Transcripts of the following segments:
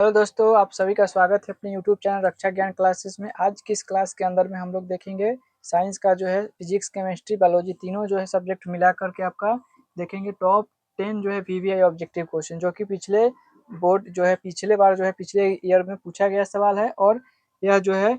Hello दोस्तों, आप सभी का स्वागत है अपने यूट्यूब चैनल रक्षा ज्ञान क्लासेस में। आज की इस क्लास के अंदर में हम लोग देखेंगे साइंस का जो है फिजिक्स, केमिस्ट्री, बायोलॉजी तीनों जो है सब्जेक्ट मिला करके आपका देखेंगे टॉप 10 जो है वीवीआई ऑब्जेक्टिव क्वेश्चन, जो कि पिछले बोर्ड जो है पिछले बार जो है पिछले ईयर में पूछा गया सवाल है और यह जो है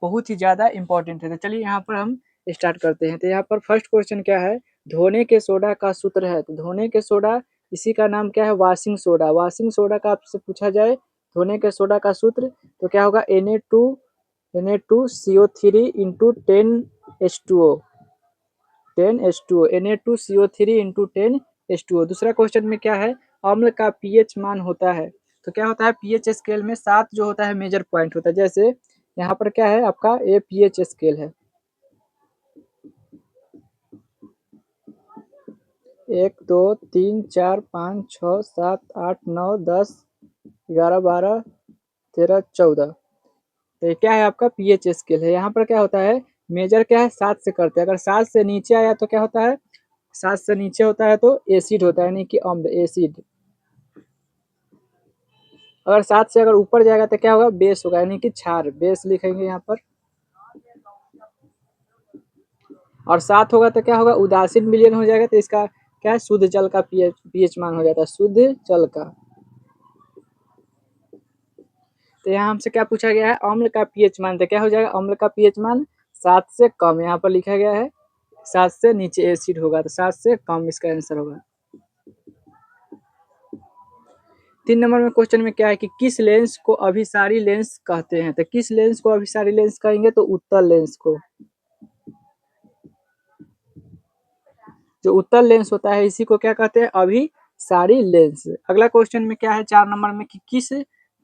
बहुत ही ज़्यादा इंपॉर्टेंट है। तो चलिए यहाँ पर हम स्टार्ट करते हैं। तो यहाँ पर फर्स्ट क्वेश्चन क्या है, धोने के सोडा का सूत्र है। तो धोने के सोडा, इसी का नाम क्या है, वॉशिंग सोडा। वॉशिंग सोडा का आपसे पूछा जाए धोने के सोडा का सूत्र तो क्या होगा, Na2CO3 into 10H2O, 10H2O, Na2CO3 into 10H2O। दूसरा क्वेश्चन में क्या है, अम्ल का पीएच मान होता है। तो क्या होता है, पीएच स्केल में 7 जो होता है मेजर पॉइंट होता है। जैसे यहाँ पर क्या है आपका, ये पीएच स्केल है, 1 2 3 4 5 6 7 8 9 10 11 12 13 14। तो ये क्या है आपका पीएच स्केल है। यहाँ पर क्या होता है, मेजर क्या है 7 से करते हैं। अगर 7 से नीचे आया तो क्या होता है, 7 से नीचे होता है तो एसिड होता है, यानी कि अम्ल, एसिड। अगर 7 से अगर ऊपर जाएगा तो क्या होगा, बेस होगा, यानी कि क्षार, बेस लिखेंगे यहाँ पर। और 7 होगा तो क्या होगा, उदासीन विलयन हो जाएगा। तो इसका क्या है, शुद्ध जल का पीएच मान हो जाता है, शुद्ध जल का। तो यहाँ हमसे क्या पूछा गया है, अम्ल का पीएच मान। तो क्या हो जाएगा, अम्ल का पीएच मान 7 से कम, यहाँ पर लिखा गया है 7 से नीचे एसिड होगा, तो 7 से कम इसका आंसर होगा। 3 नंबर में क्वेश्चन में क्या है कि किस लेंस को अभिसारी लेंस कहते हैं। तो किस लेंस को अभिसारी लेंस कहेंगे, तो उत्तल लेंस को। जो उत्तल लेंस होता है इसी को क्या कहते हैं, अभिसारी लेंस। अगला क्वेश्चन में क्या है 4 नंबर में कि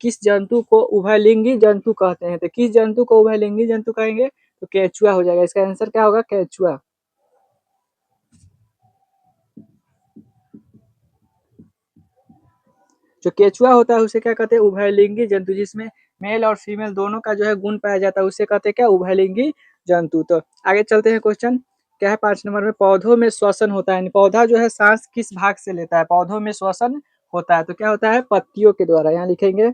किस जंतु को उभयलिंगी जंतु कहते हैं। तो किस जंतु को उभयलिंगी जंतु कहेंगे, तो केंचुआ हो जाएगा। इसका आंसर क्या होगा, केंचुआ। जो केंचुआ होता है उसे क्या कहते हैं, उभयलिंगी जंतु। जिसमें मेल और फीमेल दोनों का जो है गुण पाया जाता है उसे कहते हैं क्या, उभयलिंगी जंतु। तो आगे चलते हैं, क्वेश्चन क्या है 5 नंबर में, पौधों में श्वसन होता है। पौधा जो है सांस किस भाग से लेता है, पौधों में श्वसन होता है तो क्या होता है, पत्तियों के द्वारा। यहाँ लिखेंगे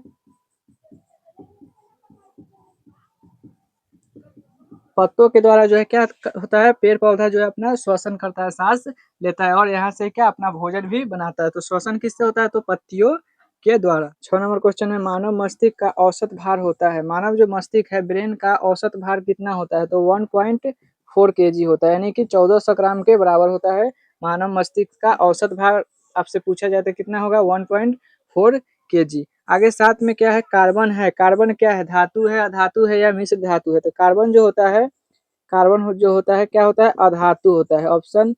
पत्तों के द्वारा जो है क्या होता है, पेड़ पौधा जो है अपना श्वसन करता है, सांस लेता है और यहाँ से क्या अपना भोजन भी बनाता है। तो श्वसन किससे होता है, तो पत्तियों के द्वारा। 6 नंबर क्वेश्चन में, मानव मस्तिष्क का औसत भार होता है। मानव जो मस्तिष्क है, ब्रेन का औसत भार कितना होता है, तो 1.4 kg होता है, यानी कि 1400 ग्राम के बराबर होता है। मानव मस्तिष्क का औसत भार आपसे पूछा जाए तो कितना होगा, 1.4 kg। आगे साथ में क्या है, कार्बन है। कार्बन क्या है, धातु है, अधातु है या मिश्र धातु है। तो कार्बन जो होता है, कार्बन जो होता है क्या होता है, अधातु होता है। ऑप्शन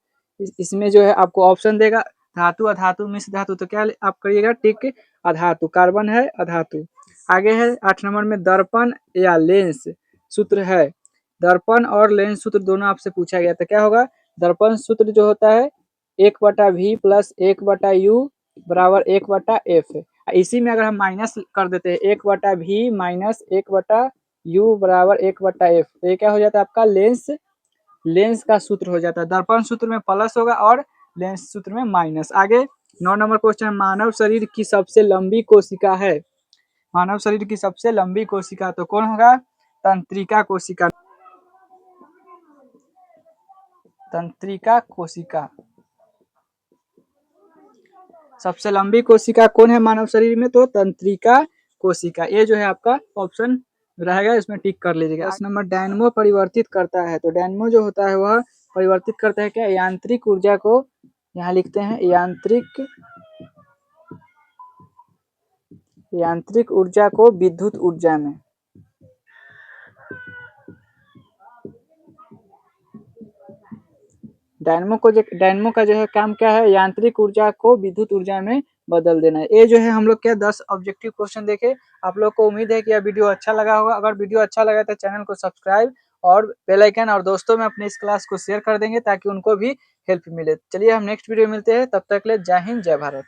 इसमें जो है आपको ऑप्शन देगा धातु, अधातु, मिश्र धातु। तो क्या आप करिएगा, टिक अधातु, कार्बन है अधातु। आगे है 8 नंबर में, दर्पण या लेंस सूत्र है। दर्पण और लेंस सूत्र दोनों आपसे पूछा गया। तो क्या होगा, दर्पण सूत्र जो होता है 1/v प्लस 1/u बराबर 1/f। इसी में अगर हम माइनस कर देते हैं 1/v माइनस 1/u बराबर 1/f, तो ये क्या हो जाता है आपका, लेंस का सूत्र हो जाता है। दर्पण सूत्र में प्लस होगा और लेंस सूत्र में माइनस। आगे 9 नंबर क्वेश्चन, मानव शरीर की सबसे लंबी कोशिका है। मानव शरीर की सबसे लंबी कोशिका तो कौन होगा, तंत्रिका कोशिका। तंत्रिका कोशिका सबसे लंबी कोशिका कौन है मानव शरीर में, तो तंत्रिका कोशिका। ये जो है आपका ऑप्शन रहेगा, इसमें टिक कर लीजिएगा। 10 नंबर, डायनमो परिवर्तित करता है। तो डायनमो जो होता है वह परिवर्तित करता है क्या, यांत्रिक ऊर्जा को। यहाँ लिखते हैं यांत्रिक ऊर्जा को विद्युत ऊर्जा में। डायनमो का जो है काम क्या है, यांत्रिक ऊर्जा को विद्युत ऊर्जा में बदल देना है। ये जो है हम लोग क्या 10 ऑब्जेक्टिव क्वेश्चन देखे। आप लोग को उम्मीद है कि यह वीडियो अच्छा लगा होगा। अगर वीडियो अच्छा लगा तो चैनल को सब्सक्राइब और बेल आइकन और दोस्तों में अपने इस क्लास को शेयर कर देंगे ताकि उनको भी हेल्प मिले। चलिए हम नेक्स्ट वीडियो मिलते हैं, तब तक के लिए जय हिंद, जय भारत।